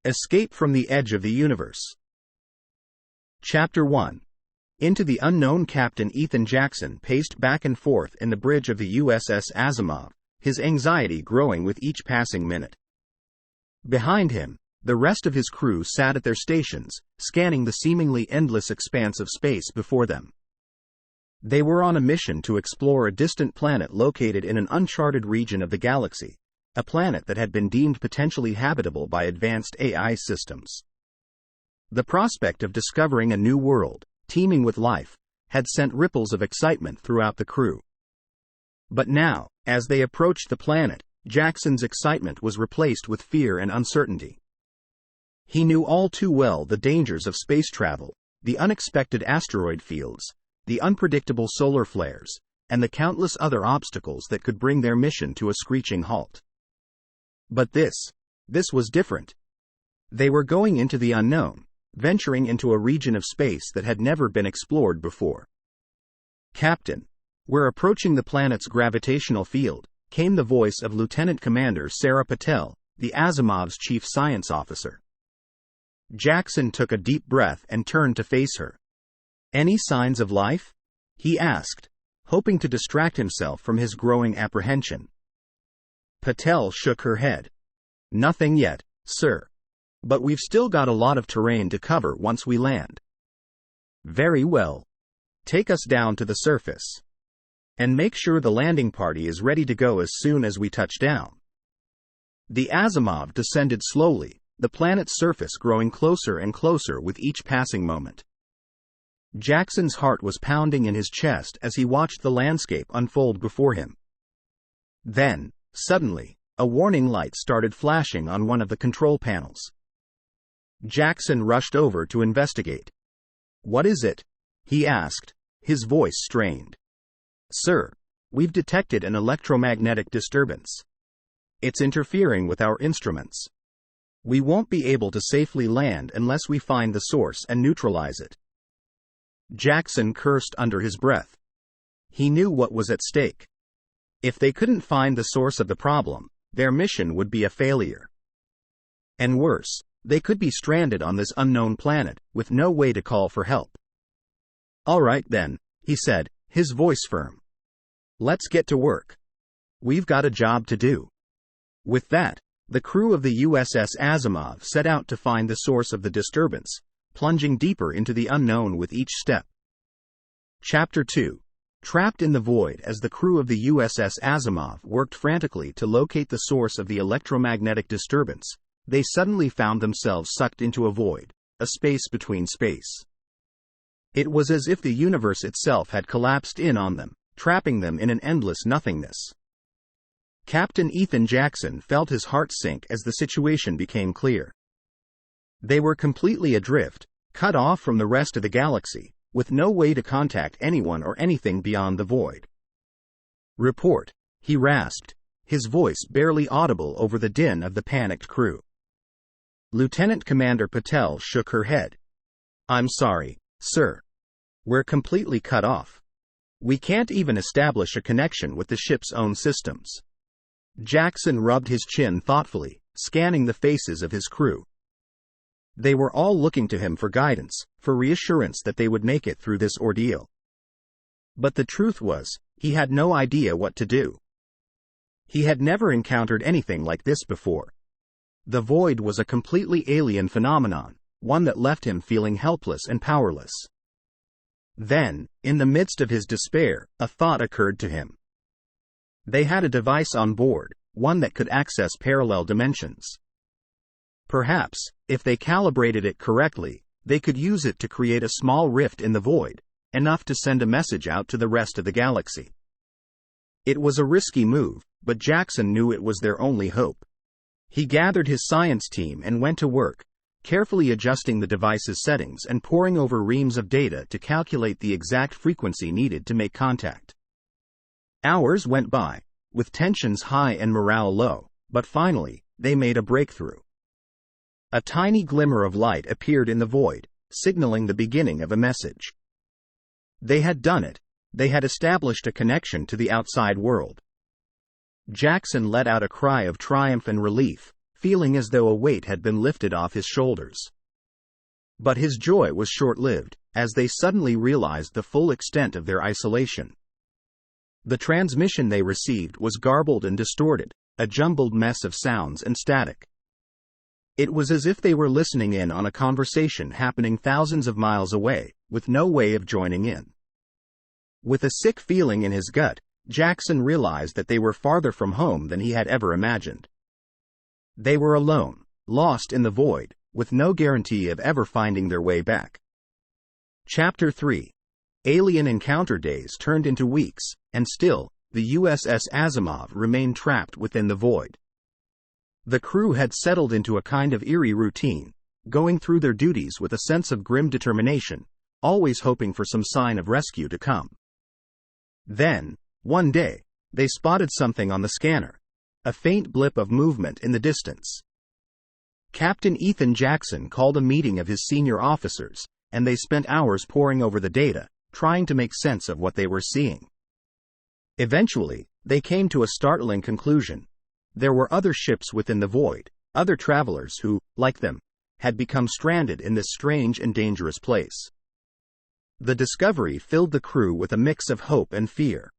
Escape from the Edge of the Universe. Chapter 1. Into the Unknown. Captain Ethan Jackson paced back and forth in the bridge of the USS Asimov, his anxiety growing with each passing minute. Behind him, the rest of his crew sat at their stations, scanning the seemingly endless expanse of space before them. They were on a mission to explore a distant planet located in an uncharted region of the galaxy, a planet that had been deemed potentially habitable by advanced AI systems. The prospect of discovering a new world, teeming with life, had sent ripples of excitement throughout the crew. But now, as they approached the planet, Jackson's excitement was replaced with fear and uncertainty. He knew all too well the dangers of space travel, the unexpected asteroid fields, the unpredictable solar flares, and the countless other obstacles that could bring their mission to a screeching halt. But this was different. They were going into the unknown, venturing into a region of space that had never been explored before. "Captain, we're approaching the planet's gravitational field," came the voice of Lieutenant Commander Sarah Patel, the Asimov's chief science officer. Jackson took a deep breath and turned to face her. "Any signs of life?" he asked, hoping to distract himself from his growing apprehension. Patel shook her head. "Nothing yet, sir. But we've still got a lot of terrain to cover once we land." "Very well. Take us down to the surface. And make sure the landing party is ready to go as soon as we touch down." The Asimov descended slowly, the planet's surface growing closer and closer with each passing moment. Jackson's heart was pounding in his chest as he watched the landscape unfold before him. Then, suddenly, a warning light started flashing on one of the control panels. Jackson rushed over to investigate. "What is it?" he asked, his voice strained. "Sir, we've detected an electromagnetic disturbance. It's interfering with our instruments. We won't be able to safely land unless we find the source and neutralize it." Jackson cursed under his breath. He knew what was at stake. If they couldn't find the source of the problem, their mission would be a failure. And worse, they could be stranded on this unknown planet, with no way to call for help. "All right then," he said, his voice firm. "Let's get to work. We've got a job to do." With that, the crew of the USS Asimov set out to find the source of the disturbance, plunging deeper into the unknown with each step. Chapter 2. Trapped in the void. As the crew of the USS Asimov worked frantically to locate the source of the electromagnetic disturbance, they suddenly found themselves sucked into a void, a space between space. It was as if the universe itself had collapsed in on them, trapping them in an endless nothingness. Captain Ethan Jackson felt his heart sink as the situation became clear. They were completely adrift, cut off from the rest of the galaxy, with no way to contact anyone or anything beyond the void. "Report," he rasped, his voice barely audible over the din of the panicked crew. Lieutenant Commander Patel shook her head. "I'm sorry, sir. We're completely cut off. We can't even establish a connection with the ship's own systems." Jackson rubbed his chin thoughtfully, scanning the faces of his crew. They were all looking to him for guidance, for reassurance that they would make it through this ordeal. But the truth was, he had no idea what to do. He had never encountered anything like this before. The void was a completely alien phenomenon, one that left him feeling helpless and powerless. Then, in the midst of his despair, a thought occurred to him. They had a device on board, one that could access parallel dimensions. Perhaps, if they calibrated it correctly, they could use it to create a small rift in the void, enough to send a message out to the rest of the galaxy. It was a risky move, but Jackson knew it was their only hope. He gathered his science team and went to work, carefully adjusting the device's settings and poring over reams of data to calculate the exact frequency needed to make contact. Hours went by, with tensions high and morale low, but finally, they made a breakthrough. A tiny glimmer of light appeared in the void, signaling the beginning of a message. They had done it. They had established a connection to the outside world. Jackson let out a cry of triumph and relief, feeling as though a weight had been lifted off his shoulders. But his joy was short-lived, as they suddenly realized the full extent of their isolation. The transmission they received was garbled and distorted, a jumbled mess of sounds and static. It was as if they were listening in on a conversation happening thousands of miles away, with no way of joining in. With a sick feeling in his gut, Jackson realized that they were farther from home than he had ever imagined. They were alone, lost in the void, with no guarantee of ever finding their way back. Chapter 3. Alien encounter days turned into weeks, and still, the USS Asimov remained trapped within the void. The crew had settled into a kind of eerie routine, going through their duties with a sense of grim determination, always hoping for some sign of rescue to come. Then, one day, they spotted something on the scanner, a faint blip of movement in the distance. Captain Ethan Jackson called a meeting of his senior officers, and they spent hours poring over the data, trying to make sense of what they were seeing. Eventually, they came to a startling conclusion. There were other ships within the void, other travelers who, like them, had become stranded in this strange and dangerous place. The discovery filled the crew with a mix of hope and fear.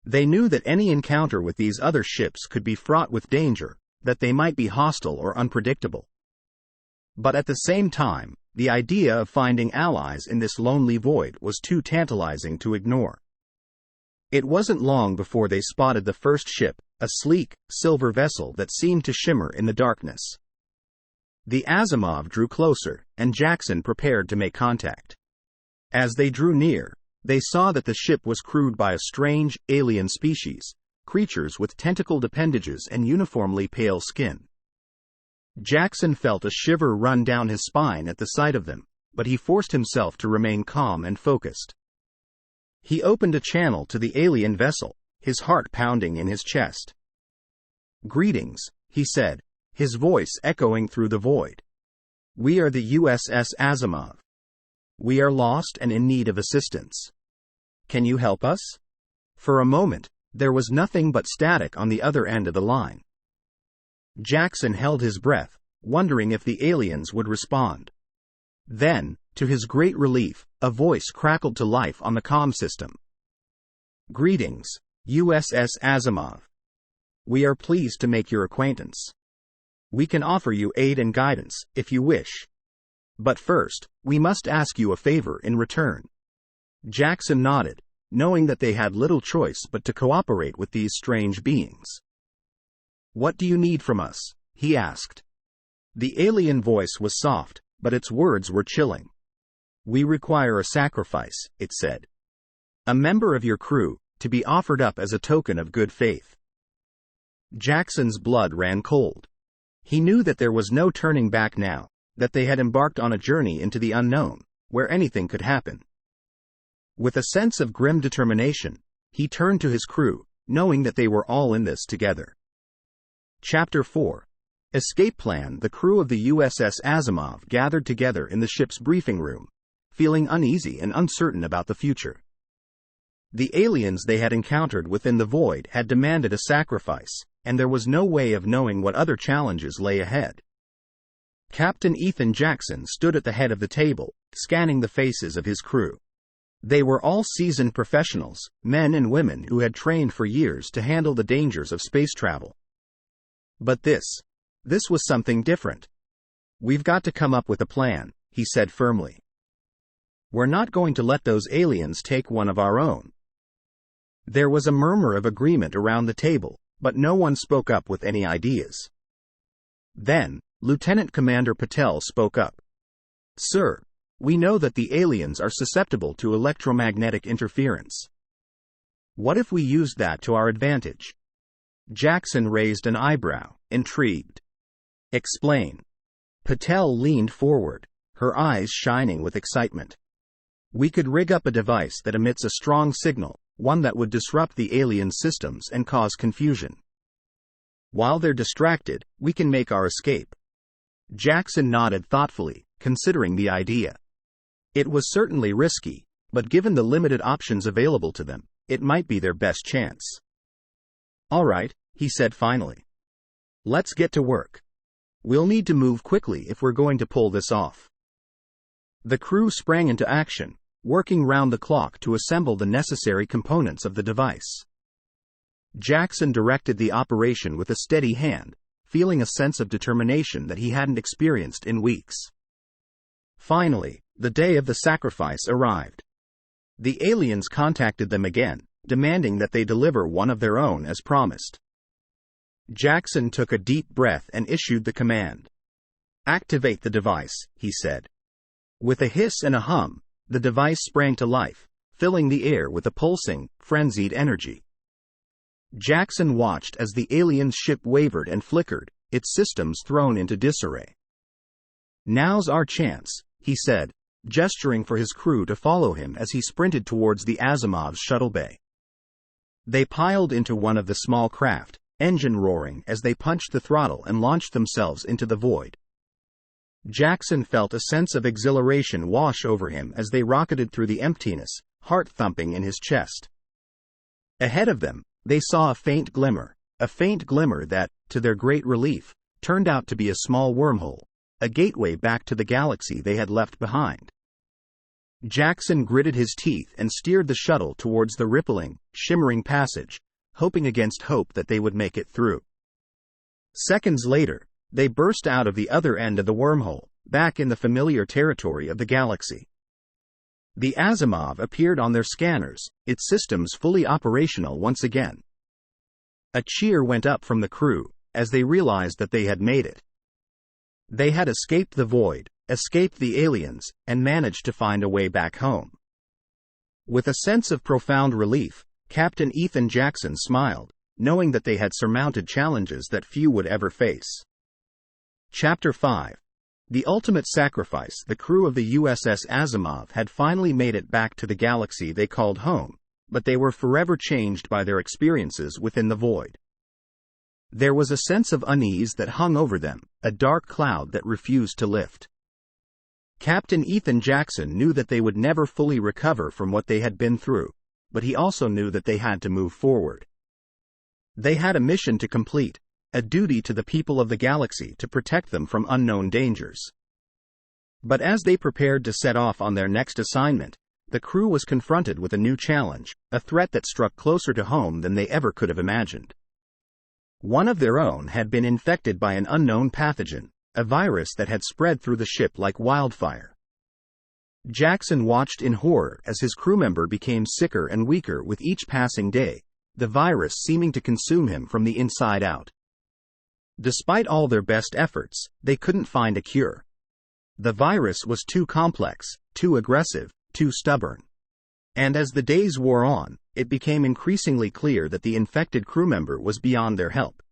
They knew that any encounter with these other ships could be fraught with danger, that they might be hostile or unpredictable. But at the same time, the idea of finding allies in this lonely void was too tantalizing to ignore. It wasn't long before they spotted the first ship, a sleek, silver vessel that seemed to shimmer in the darkness. The Asimov drew closer, and Jackson prepared to make contact. As they drew near, they saw that the ship was crewed by a strange, alien species, creatures with tentacled appendages and uniformly pale skin. Jackson felt a shiver run down his spine at the sight of them, but he forced himself to remain calm and focused. He opened a channel to the alien vessel, his heart pounding in his chest. "Greetings," he said, his voice echoing through the void. "We are the USS Asimov. We are lost and in need of assistance. Can you help us?" For a moment, there was nothing but static on the other end of the line. Jackson held his breath, wondering if the aliens would respond. Then, to his great relief, a voice crackled to life on the comm system. "Greetings, USS Asimov. We are pleased to make your acquaintance. We can offer you aid and guidance, if you wish. But first, we must ask you a favor in return." Jackson nodded, knowing that they had little choice but to cooperate with these strange beings. "What do you need from us?" he asked. The alien voice was soft, but its words were chilling. "We require a sacrifice," it said. "A member of your crew, to be offered up as a token of good faith." Jackson's blood ran cold. He knew that there was no turning back now, that they had embarked on a journey into the unknown, where anything could happen. With a sense of grim determination, he turned to his crew, knowing that they were all in this together. Chapter 4. Escape Plan. The crew of the USS Asimov gathered together in the ship's briefing room, feeling uneasy and uncertain about the future. The aliens they had encountered within the void had demanded a sacrifice, and there was no way of knowing what other challenges lay ahead. Captain Ethan Jackson stood at the head of the table, scanning the faces of his crew. They were all seasoned professionals, men and women who had trained for years to handle the dangers of space travel. But this was something different. "We've got to come up with a plan," he said firmly. "We're not going to let those aliens take one of our own." There was a murmur of agreement around the table, but no one spoke up with any ideas. Then, Lieutenant Commander Patel spoke up. "Sir, we know that the aliens are susceptible to electromagnetic interference. What if we used that to our advantage?" Jackson raised an eyebrow, intrigued. "Explain." Patel leaned forward, her eyes shining with excitement. "We could rig up a device that emits a strong signal, one that would disrupt the alien systems and cause confusion. While they're distracted, we can make our escape." Jackson nodded thoughtfully, considering the idea. It was certainly risky, but given the limited options available to them, it might be their best chance. "All right," he said finally. Let's get to work. We'll need to move quickly if we're going to pull this off. The crew sprang into action, working round the clock to assemble the necessary components of the device. Jackson directed the operation with a steady hand, feeling a sense of determination that he hadn't experienced in weeks. Finally, the day of the sacrifice arrived. The aliens contacted them again, demanding that they deliver one of their own as promised. Jackson took a deep breath and issued the command. "Activate the device," he said. With a hiss and a hum, the device sprang to life, filling the air with a pulsing, frenzied energy. Jackson watched as the alien's ship wavered and flickered, its systems thrown into disarray. "Now's our chance," he said, gesturing for his crew to follow him as he sprinted towards the Asimov's shuttle bay. They piled into one of the small craft, engine roaring as they punched the throttle and launched themselves into the void. Jackson felt a sense of exhilaration wash over him as they rocketed through the emptiness, heart thumping in his chest. Ahead of them, they saw a faint glimmer that, to their great relief, turned out to be a small wormhole, a gateway back to the galaxy they had left behind. Jackson gritted his teeth and steered the shuttle towards the rippling, shimmering passage, hoping against hope that they would make it through. Seconds later, they burst out of the other end of the wormhole, back in the familiar territory of the galaxy. The Asimov appeared on their scanners, its systems fully operational once again. A cheer went up from the crew, as they realized that they had made it. They had escaped the void, escaped the aliens, and managed to find a way back home. With a sense of profound relief, Captain Ethan Jackson smiled, knowing that they had surmounted challenges that few would ever face. Chapter 5. The Ultimate Sacrifice. The crew of the USS Asimov had finally made it back to the galaxy they called home, but they were forever changed by their experiences within the void. There was a sense of unease that hung over them, a dark cloud that refused to lift. Captain Ethan Jackson knew that they would never fully recover from what they had been through, but he also knew that they had to move forward. They had a mission to complete, a duty to the people of the galaxy to protect them from unknown dangers. But as they prepared to set off on their next assignment, the crew was confronted with a new challenge, a threat that struck closer to home than they ever could have imagined. One of their own had been infected by an unknown pathogen, a virus that had spread through the ship like wildfire. Jackson watched in horror as his crew member became sicker and weaker with each passing day, the virus seeming to consume him from the inside out. Despite all their best efforts, they couldn't find a cure. The virus was too complex, too aggressive, too stubborn. And as the days wore on, it became increasingly clear that the infected crew member was beyond their help.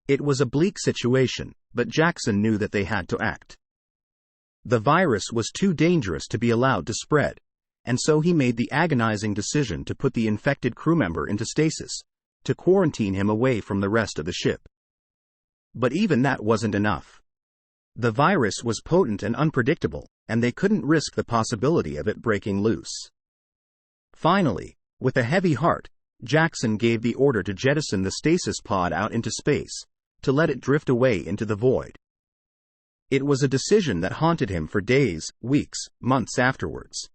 It was a bleak situation, but Jackson knew that they had to act. The virus was too dangerous to be allowed to spread, and so he made the agonizing decision to put the infected crew member into stasis, to quarantine him away from the rest of the ship. But even that wasn't enough. The virus was potent and unpredictable, and they couldn't risk the possibility of it breaking loose. Finally, with a heavy heart, Jackson gave the order to jettison the stasis pod out into space, to let it drift away into the void. It was a decision that haunted him for days, weeks, months afterwards.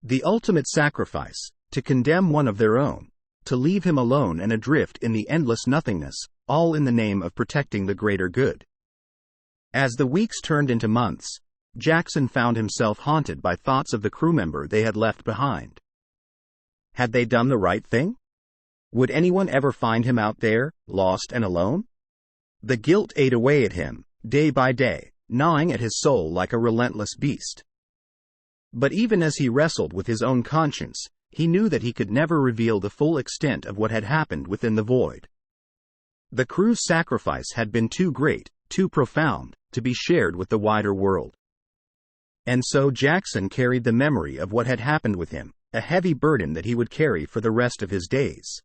The ultimate sacrifice, to condemn one of their own, to leave him alone and adrift in the endless nothingness, all in the name of protecting the greater good. As the weeks turned into months, Jackson found himself haunted by thoughts of the crew member they had left behind. Had they done the right thing? Would anyone ever find him out there, lost and alone? The guilt ate away at him, day by day, gnawing at his soul like a relentless beast. But even as he wrestled with his own conscience, he knew that he could never reveal the full extent of what had happened within the void. The crew's sacrifice had been too great, too profound, to be shared with the wider world. And so Jackson carried the memory of what had happened with him, a heavy burden that he would carry for the rest of his days.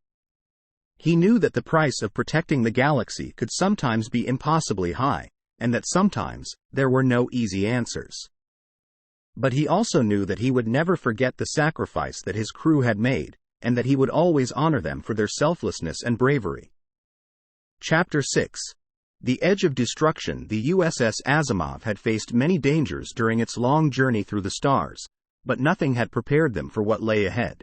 He knew that the price of protecting the galaxy could sometimes be impossibly high, and that sometimes there were no easy answers. But he also knew that he would never forget the sacrifice that his crew had made, and that he would always honor them for their selflessness and bravery. Chapter 6. The Edge of Destruction. The USS Asimov had faced many dangers during its long journey through the stars, but nothing had prepared them for what lay ahead.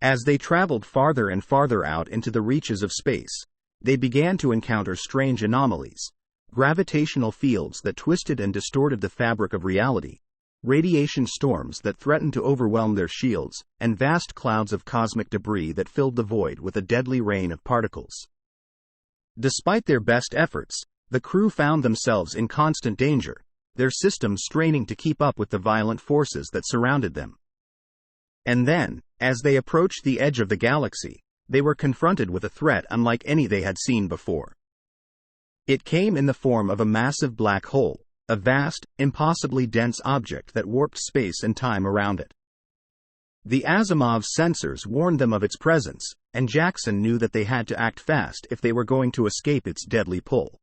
As they traveled farther and farther out into the reaches of space, they began to encounter strange anomalies, gravitational fields that twisted and distorted the fabric of reality, radiation storms that threatened to overwhelm their shields, and vast clouds of cosmic debris that filled the void with a deadly rain of particles. Despite their best efforts, the crew found themselves in constant danger, their systems straining to keep up with the violent forces that surrounded them. And then, as they approached the edge of the galaxy, they were confronted with a threat unlike any they had seen before. It came in the form of a massive black hole, a vast, impossibly dense object that warped space and time around it. The Asimov's sensors warned them of its presence, and Jackson knew that they had to act fast if they were going to escape its deadly pull.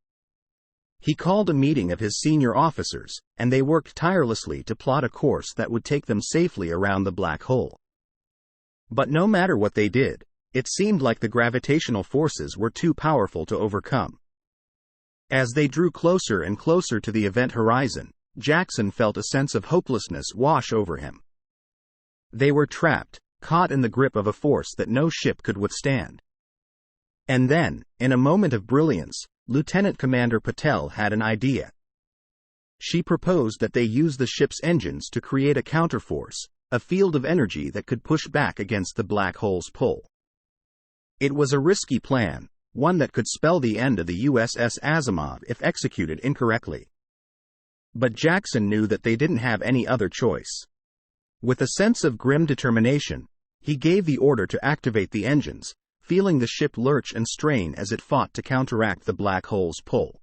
He called a meeting of his senior officers, and they worked tirelessly to plot a course that would take them safely around the black hole. But no matter what they did, it seemed like the gravitational forces were too powerful to overcome. As they drew closer and closer to the event horizon, Jackson felt a sense of hopelessness wash over him. They were trapped, caught in the grip of a force that no ship could withstand. And then, in a moment of brilliance, Lieutenant Commander Patel had an idea. She proposed that they use the ship's engines to create a counterforce, a field of energy that could push back against the black hole's pull. It was a risky plan, one that could spell the end of the USS Asimov if executed incorrectly. But Jackson knew that they didn't have any other choice. With a sense of grim determination, he gave the order to activate the engines, feeling the ship lurch and strain as it fought to counteract the black hole's pull.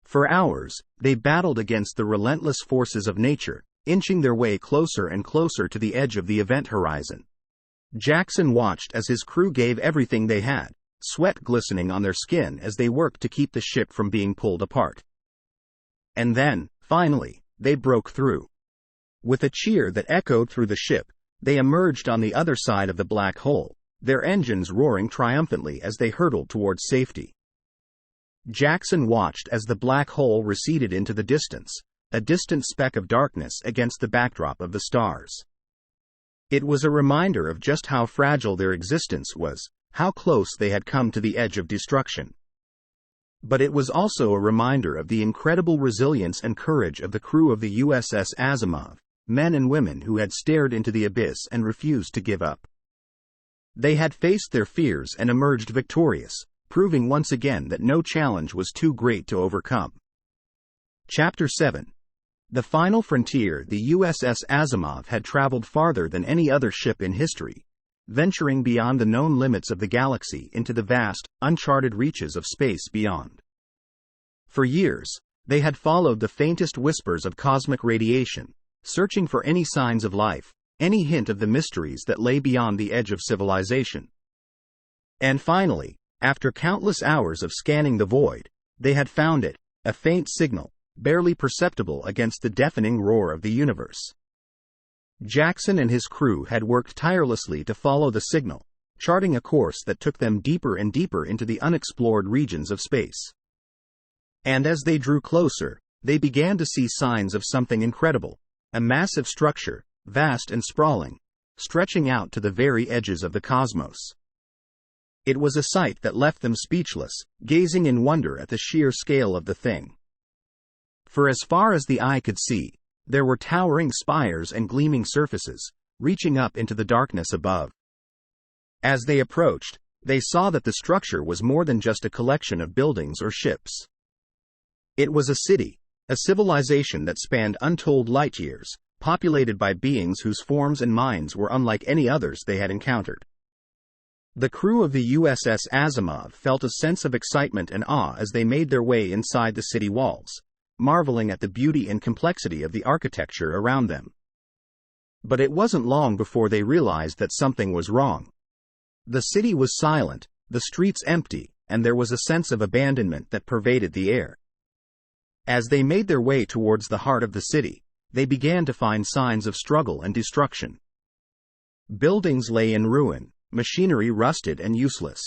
For hours, they battled against the relentless forces of nature, inching their way closer and closer to the edge of the event horizon. Jackson watched as his crew gave everything they had, sweat glistening on their skin as they worked to keep the ship from being pulled apart. And then, finally, they broke through. With a cheer that echoed through the ship, they emerged on the other side of the black hole, their engines roaring triumphantly as they hurtled towards safety. Jackson watched as the black hole receded into the distance, a distant speck of darkness against the backdrop of the stars. It was a reminder of just how fragile their existence was, how close they had come to the edge of destruction. But it was also a reminder of the incredible resilience and courage of the crew of the USS Asimov, men and women who had stared into the abyss and refused to give up. They had faced their fears and emerged victorious, proving once again that no challenge was too great to overcome. Chapter 7. The Final Frontier. The USS Asimov had traveled farther than any other ship in history, venturing beyond the known limits of the galaxy into the vast, uncharted reaches of space beyond. For years, they had followed the faintest whispers of cosmic radiation, searching for any signs of life, any hint of the mysteries that lay beyond the edge of civilization. And finally, after countless hours of scanning the void, they had found it, a faint signal, barely perceptible against the deafening roar of the universe. Jackson and his crew had worked tirelessly to follow the signal, charting a course that took them deeper and deeper into the unexplored regions of space. And as they drew closer, they began to see signs of something incredible, a massive structure, vast and sprawling, stretching out to the very edges of the cosmos. It was a sight that left them speechless, gazing in wonder at the sheer scale of the thing. For as far as the eye could see, there were towering spires and gleaming surfaces, reaching up into the darkness above. As they approached, they saw that the structure was more than just a collection of buildings or ships. It was a city, a civilization that spanned untold light years, populated by beings whose forms and minds were unlike any others they had encountered. The crew of the USS Asimov felt a sense of excitement and awe as they made their way inside the city walls, marveling at the beauty and complexity of the architecture around them. But it wasn't long before they realized that something was wrong. The city was silent, the streets empty, and there was a sense of abandonment that pervaded the air. As they made their way towards the heart of the city, they began to find signs of struggle and destruction. Buildings lay in ruin, machinery rusted and useless.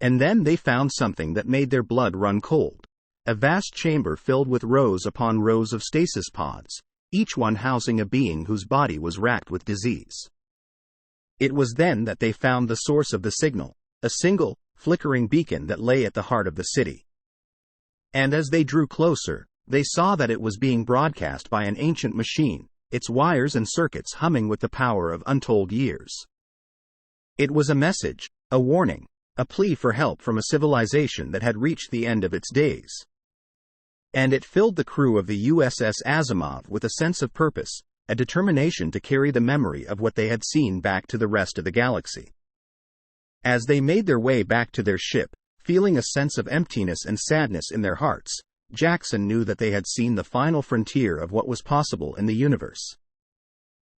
And then they found something that made their blood run cold. A vast chamber filled with rows upon rows of stasis pods, each one housing a being whose body was racked with disease. It was then that they found the source of the signal, a single, flickering beacon that lay at the heart of the city. And as they drew closer, they saw that it was being broadcast by an ancient machine, its wires and circuits humming with the power of untold years. It was a message, a warning, a plea for help from a civilization that had reached the end of its days. And it filled the crew of the USS Asimov with a sense of purpose, a determination to carry the memory of what they had seen back to the rest of the galaxy. As they made their way back to their ship, feeling a sense of emptiness and sadness in their hearts, Jackson knew that they had seen the final frontier of what was possible in the universe.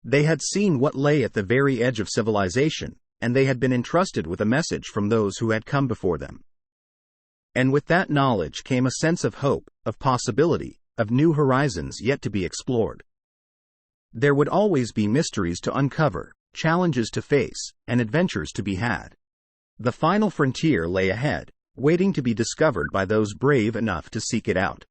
They had seen what lay at the very edge of civilization, and they had been entrusted with a message from those who had come before them. And with that knowledge came a sense of hope, of possibility, of new horizons yet to be explored. There would always be mysteries to uncover, challenges to face, and adventures to be had. The final frontier lay ahead, waiting to be discovered by those brave enough to seek it out.